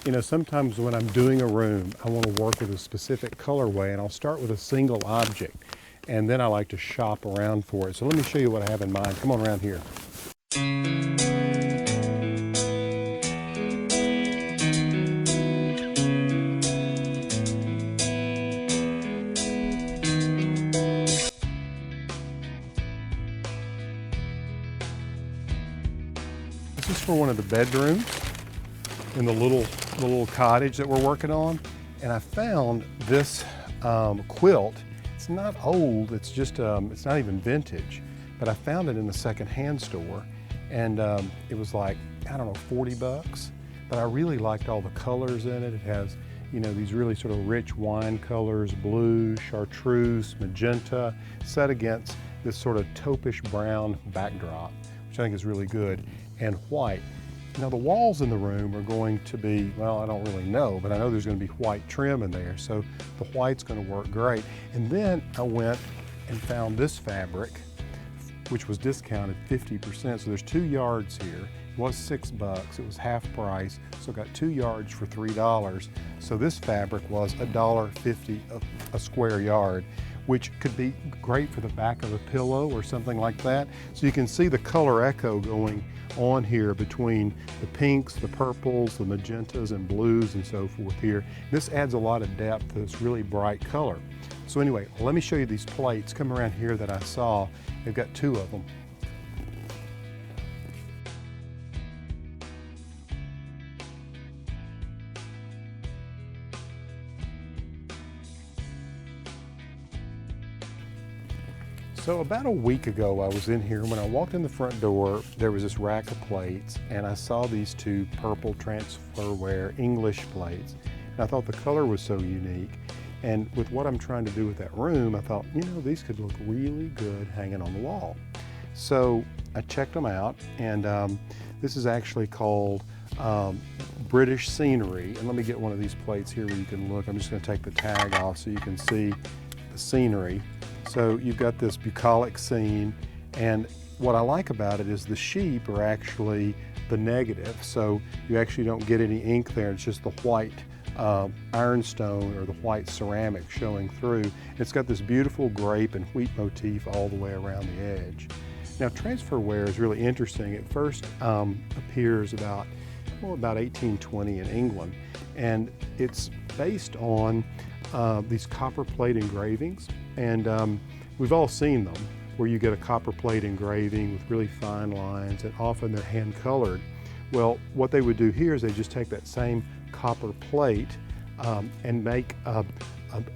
You know, sometimes when I'm doing a room, I want to work with a specific colorway, and I'll start with a single object, and then I like to shop around for it. So let me show you what I have in mind. Come on around here. This is for one of the bedrooms in the little cottage that we're working on, and I found this quilt. It's not old, it's just it's not even vintage, but I found it in the secondhand store, and it was like, I don't know, 40 bucks. But I really liked all the colors in it. It has, you know, these really sort of rich wine colors, blue, chartreuse, magenta, set against this sort of taupish brown backdrop, which I think is really good, and white. Now the walls in the room are going to be, well, I don't really know, but I know there's going to be white trim in there, so the white's going to work great. And then I went and found this fabric, which was discounted 50%. So there's 2 yards here. It was $6, it was half price, so I got 2 yards for $3. So this fabric was $1.50 a square yard, which could be great for the back of a pillow or something like that. So you can see the color echo going on here between the pinks, the purples, the magentas and blues and so forth here. This adds a lot of depth to this really bright color. So anyway, let me show you these plates. Come around here that I saw. They've got 2 of them. So about a week ago, I was in here. When I walked in the front door, there was this rack of plates, and I saw these 2 purple transferware English plates. And I thought the color was so unique. And with what I'm trying to do with that room, I thought, you know, these could look really good hanging on the wall. So I checked them out, and this is actually called British Scenery. And let me get one of these plates here where you can look. I'm just going to take the tag off so you can see the scenery. So you've got this bucolic scene, and what I like about it is the sheep are actually the negative, so you actually don't get any ink there. It's just the white ironstone or the white ceramic showing through. It's got this beautiful grape and wheat motif all the way around the edge. Now transferware is really interesting. It first appears about 1820 in England, and it's based on these copper plate engravings, and we've all seen them, where you get a copper plate engraving with really fine lines, and often they're hand colored. Well, what they would do here is they just take that same copper plate and make an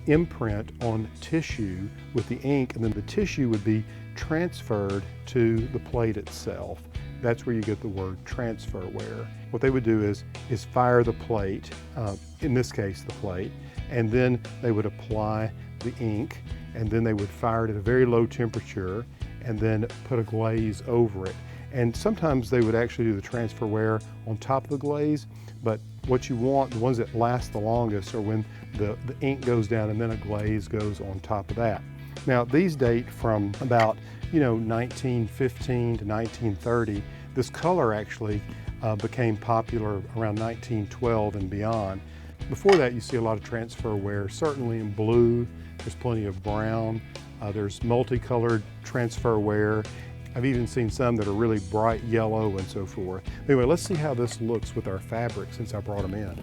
imprint on tissue with the ink, and then the tissue would be transferred to the plate itself. That's where you get the word transferware. What they would do is fire the plate, in this case the plate, and then they would apply the ink, and then they would fire it at a very low temperature and then put a glaze over it. And sometimes they would actually do the transferware on top of the glaze, but what you want, the ones that last the longest, are when the ink goes down and then a glaze goes on top of that. Now these date from about 1915 to 1930. This color actually became popular around 1912 and beyond. Before that, you see a lot of transferware, certainly in blue. There's plenty of brown. There's multicolored transferware. I've even seen some that are really bright yellow and so forth. Anyway, let's see how this looks with our fabric since I brought them in.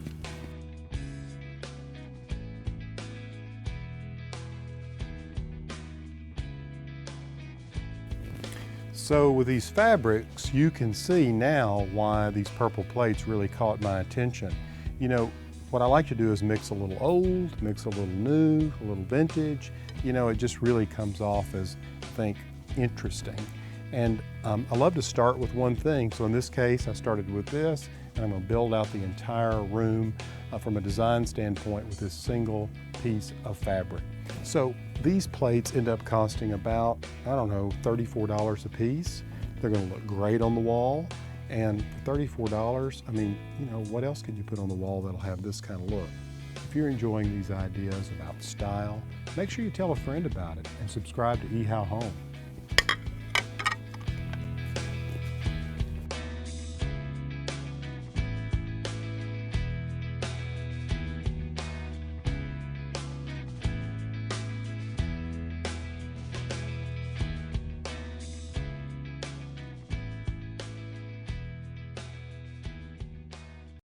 So with these fabrics, you can see now why these purple plates really caught my attention. You know, what I like to do is mix a little old, mix a little new, a little vintage. You know, it just really comes off as, I think, interesting. And I love to start with one thing. So in this case, I started with this, and I'm going to build out the entire room from a design standpoint with this single piece of fabric. So these plates end up costing about, I don't know, $34 a piece. They're going to look great on the wall. And for $34, I mean, you know, what else can you put on the wall that'll have this kind of look? If you're enjoying these ideas about style, make sure you tell a friend about it and subscribe to ehowhome.